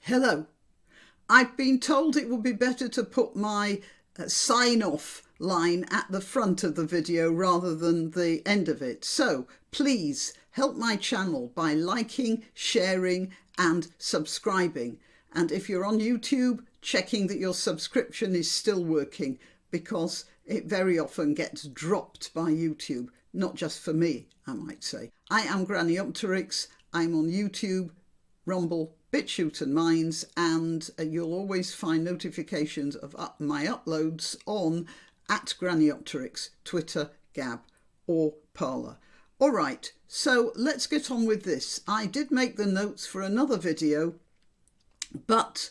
Hello. I've been told it would be better to put my sign-off line at the front of the video rather than the end of it. So please help my channel by liking, sharing and subscribing. And if you're on YouTube, checking that your subscription is still working, because it very often gets dropped by YouTube, not just for me, I might say. I am Granniopteryx. I'm on YouTube, Rumble, BitChute and Minds, and you'll always find notifications of my uploads on @granniopteryx, Twitter, Gab or Parler. All right, so let's get on with this. I did make the notes for another video, but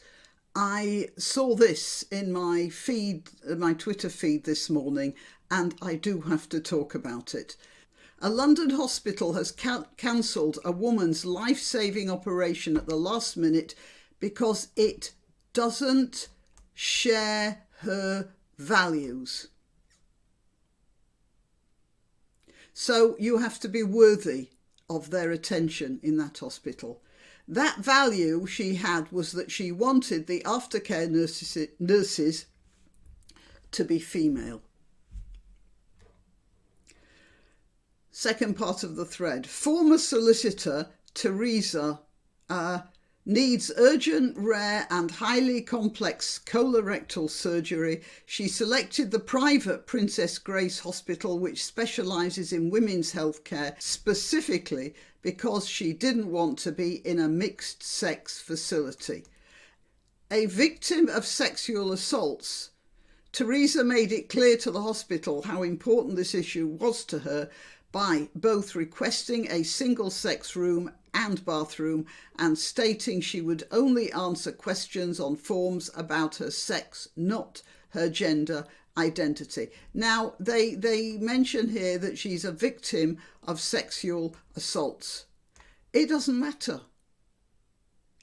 I saw this in my feed, my Twitter feed this morning, and I do have to talk about it. A London hospital has cancelled a woman's life-saving operation at the last minute because it doesn't share her values. So you have to be worthy of their attention in that hospital. That value she had was that she wanted the aftercare nurses to be female. Second part of the thread. Former solicitor Teresa needs urgent, rare and highly complex colorectal surgery. She selected the private Princess Grace Hospital, which specialises in women's healthcare, specifically because she didn't want to be in a mixed sex facility. A victim of sexual assaults, Teresa made it clear to the hospital how important this issue was to her by both requesting a single-sex room and bathroom and stating she would only answer questions on forms about her sex, not her gender identity. Now, they mention here that she's a victim of sexual assaults. It doesn't matter.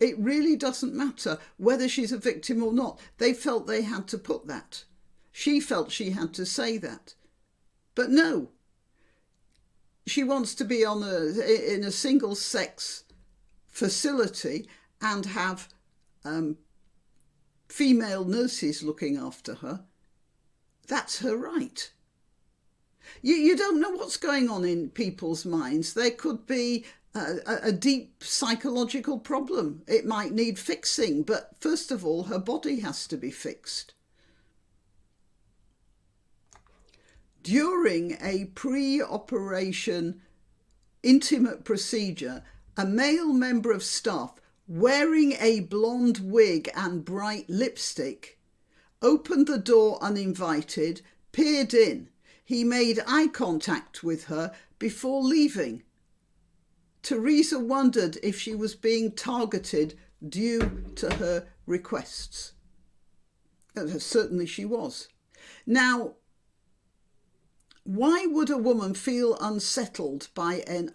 It really doesn't matter whether she's a victim or not. They felt they had to put that. She felt she had to say that. But no. She wants to be in a single-sex facility and have female nurses looking after her. That's her right. You don't know what's going on in people's minds. There could be a deep psychological problem. It might need fixing, but first of all, her body has to be fixed. During a pre-operation intimate procedure, a male member of staff wearing a blonde wig and bright lipstick opened the door uninvited, peered in. He made eye contact with her before leaving. Teresa wondered if she was being targeted due to her requests. Certainly she was. Now, why would a woman feel unsettled by an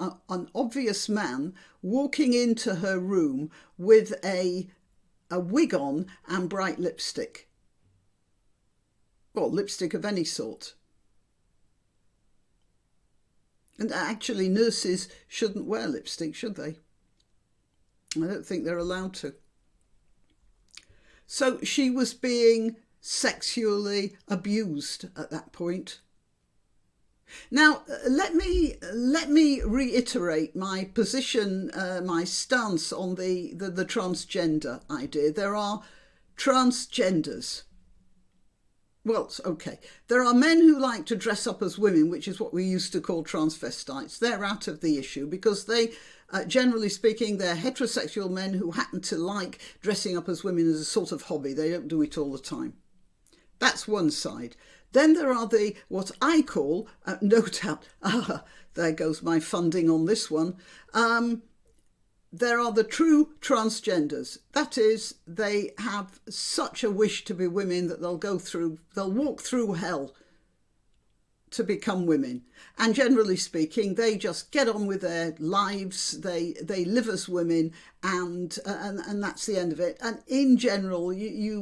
obvious man walking into her room with a wig on and bright lipstick? Well, lipstick of any sort. And actually, nurses shouldn't wear lipstick, should they? I don't think they're allowed to. So she was being sexually abused at that point. Now, let me reiterate my position, my stance on the transgender idea. There are transgenders. Well, okay. There are men who like to dress up as women, which is what we used to call transvestites. They're out of the issue because they, generally speaking, they're heterosexual men who happen to like dressing up as women as a sort of hobby. They don't do it all the time. That's one side. Then there are what I call, no doubt, there goes my funding on this one. There are the true transgenders. That is, they have such a wish to be women that they'll walk through hell to become women. And generally speaking, they just get on with their lives. They live as women, and that's the end of it. And in general, you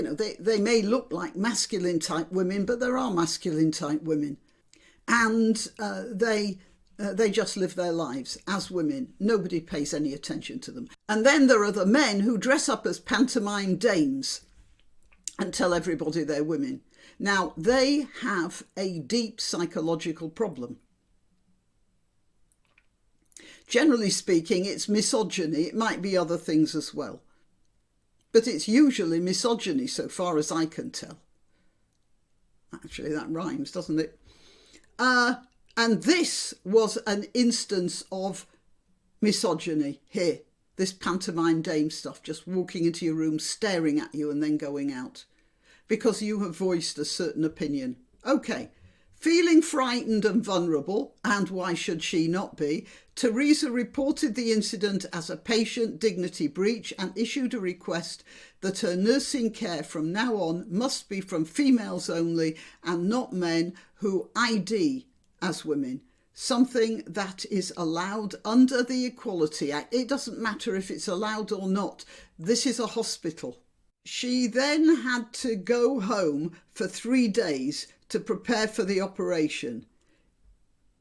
know, they may look like masculine type women, but there are masculine type women, and they They just live their lives as women. Nobody pays any attention to them. And then there are the men who dress up as pantomime dames and tell everybody they're women. Now, they have a deep psychological problem. Generally speaking, it's misogyny. It might be other things as well. But it's usually misogyny, so far as I can tell. Actually, that rhymes, doesn't it? And this was an instance of misogyny here. This pantomime dame stuff, just walking into your room, staring at you and then going out. Because you have voiced a certain opinion. Okay, feeling frightened and vulnerable, and why should she not be, Teresa reported the incident as a patient dignity breach and issued a request that her nursing care from now on must be from females only and not men who ID as women, something that is allowed under the Equality Act. It doesn't matter if it's allowed or not. This is a hospital. She then had to go home for 3 days to prepare for the operation,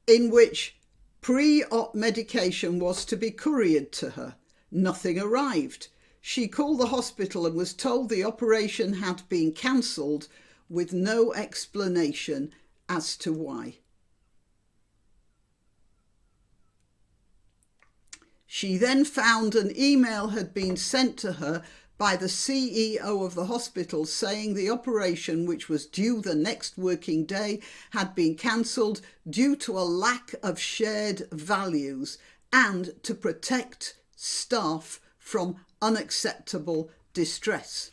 in which pre-op medication was to be couriered to her. Nothing arrived. She called the hospital and was told the operation had been cancelled with no explanation as to why. She then found an email had been sent to her by the CEO of the hospital saying the operation, which was due the next working day, had been cancelled due to a lack of shared values and to protect staff from unacceptable distress.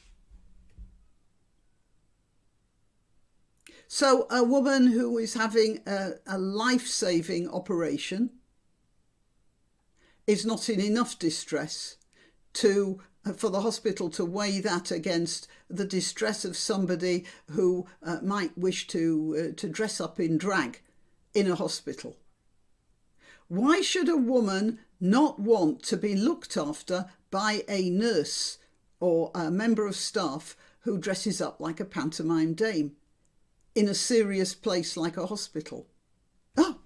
So a woman who is having a life-saving operation is not in enough distress for the hospital to weigh that against the distress of somebody who might wish to dress up in drag in a hospital. Why should a woman not want to be looked after by a nurse or a member of staff who dresses up like a pantomime dame in a serious place like a hospital? Oh,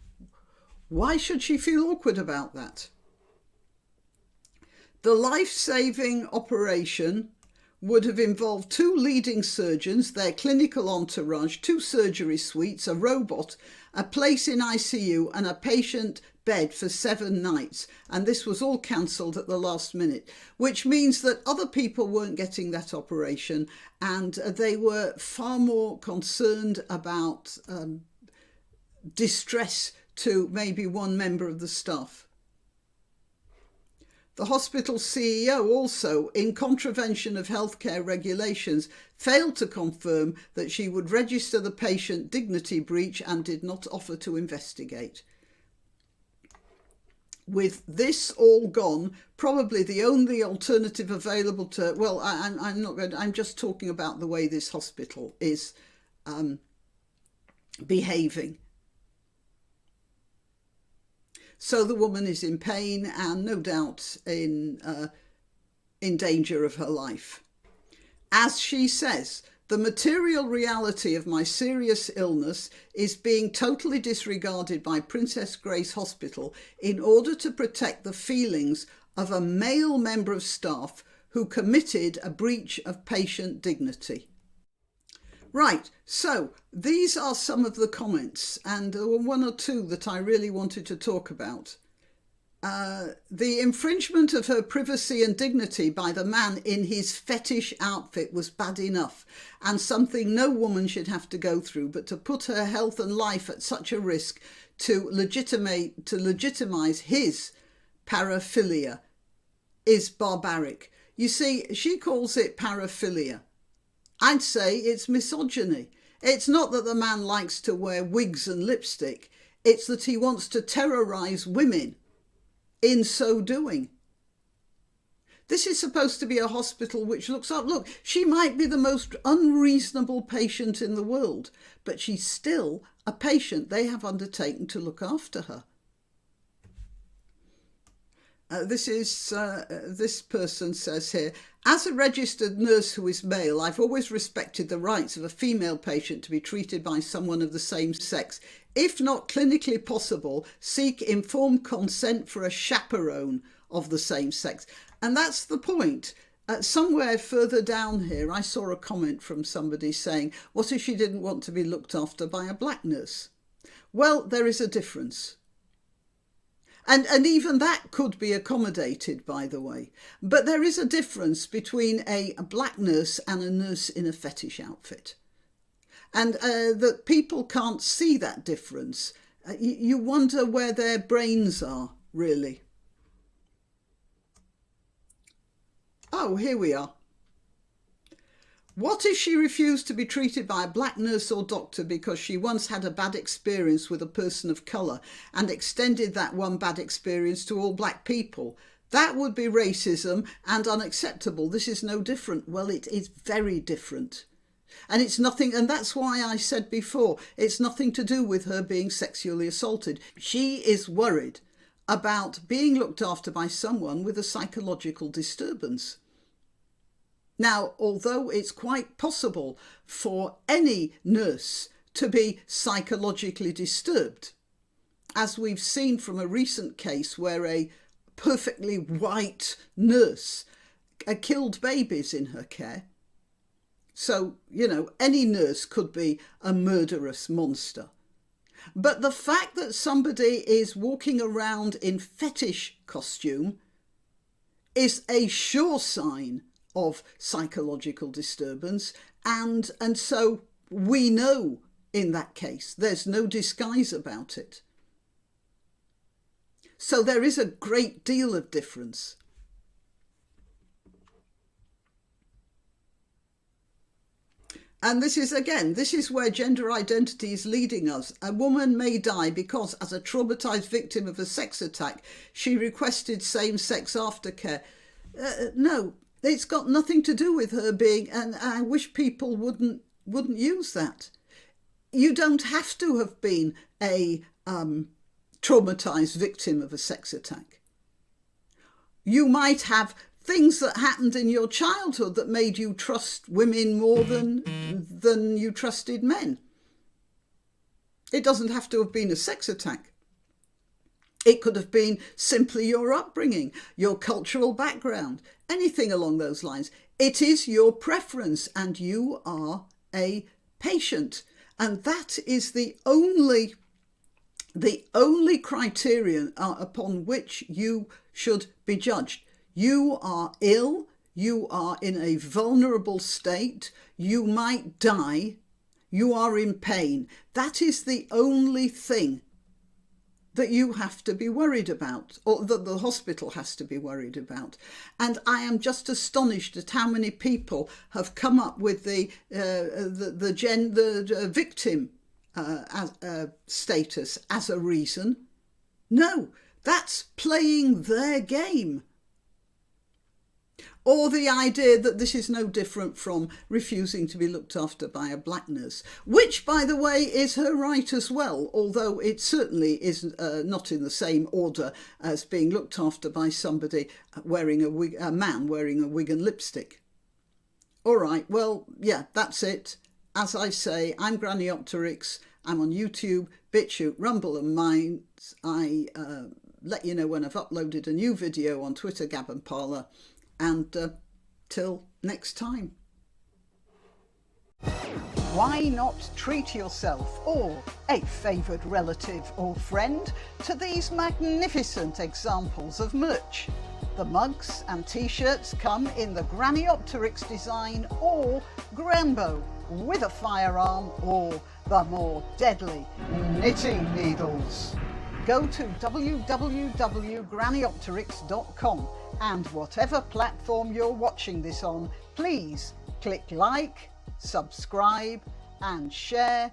why should she feel awkward about that? The life-saving operation would have involved 2 leading surgeons, their clinical entourage, 2 surgery suites, a robot, a place in ICU and a patient bed for 7 nights. And this was all cancelled at the last minute, which means that other people weren't getting that operation and they were far more concerned about distress to maybe one member of the staff. The hospital CEO also, in contravention of healthcare regulations, failed to confirm that she would register the patient dignity breach and did not offer to investigate. With this all gone, probably the only alternative available to, well, I'm just talking about the way this hospital is behaving. So the woman is in pain and no doubt in danger of her life. As she says, the material reality of my serious illness is being totally disregarded by Princess Grace Hospital in order to protect the feelings of a male member of staff who committed a breach of patient dignity. Right, so these are some of the comments, and there were 1 or 2 that I really wanted to talk about. The infringement of her privacy and dignity by the man in his fetish outfit was bad enough, and something no woman should have to go through, but to put her health and life at such a risk to legitimize his paraphilia is barbaric. You see, she calls it paraphilia. I'd say it's misogyny. It's not that the man likes to wear wigs and lipstick. It's that he wants to terrorise women in so doing. This is supposed to be a hospital which looks up. Look, she might be the most unreasonable patient in the world, but she's still a patient they have undertaken to look after her. This person says here, As a registered nurse who is male, I've always respected the rights of a female patient to be treated by someone of the same sex. If not clinically possible, seek informed consent for a chaperone of the same sex. And that's the point. Somewhere further down here, I saw a comment from somebody saying, what if she didn't want to be looked after by a black nurse? Well, there is a difference. And even that could be accommodated, by the way. But there is a difference between a black nurse and a nurse in a fetish outfit. And that people can't see that difference. You wonder where their brains are, really. Oh, here we are. What if she refused to be treated by a black nurse or doctor because she once had a bad experience with a person of colour and extended that one bad experience to all black people? That would be racism and unacceptable. This is no different. Well, it is very different. And it's nothing, and that's why I said before, it's nothing to do with her being sexually assaulted. She is worried about being looked after by someone with a psychological disturbance. Now, although it's quite possible for any nurse to be psychologically disturbed, as we've seen from a recent case where a perfectly white nurse killed babies in her care. So, you know, any nurse could be a murderous monster. But the fact that somebody is walking around in fetish costume is a sure sign of psychological disturbance, and so we know in that case there's no disguise about it. So there is a great deal of difference. And this is where gender identity is leading us. A woman may die because, as a traumatised victim of a sex attack, she requested same-sex aftercare. No. It's got nothing to do with her being, and I wish people wouldn't use that. You don't have to have been a traumatised victim of a sex attack. You might have things that happened in your childhood that made you trust women more than you trusted men. It doesn't have to have been a sex attack. It could have been simply your upbringing, your cultural background, anything along those lines. It is your preference and you are a patient. And that is the only criterion upon which you should be judged. You are ill, you are in a vulnerable state, you might die, you are in pain. That is the only thing that you have to be worried about, or that the hospital has to be worried about. And I am just astonished at how many people have come up with the victim status as a reason. No, that's playing their game. Or the idea that this is no different from refusing to be looked after by a black nurse, which, by the way, is her right as well, although it certainly is not in the same order as being looked after by somebody wearing a wig, a man wearing a wig and lipstick. All right, well, yeah, that's it. As I say, I'm Granniopteryx. I'm on YouTube, BitChute, Rumble and Minds. I let you know when I've uploaded a new video on Twitter, Gab and Parler. And till next time. Why not treat yourself or a favoured relative or friend to these magnificent examples of merch? The mugs and t-shirts come in the Granniopteryx design or Granbo with a firearm or the more deadly knitting needles. Go to www.granniopteryx.com and whatever platform you're watching this on, please click like, subscribe and share.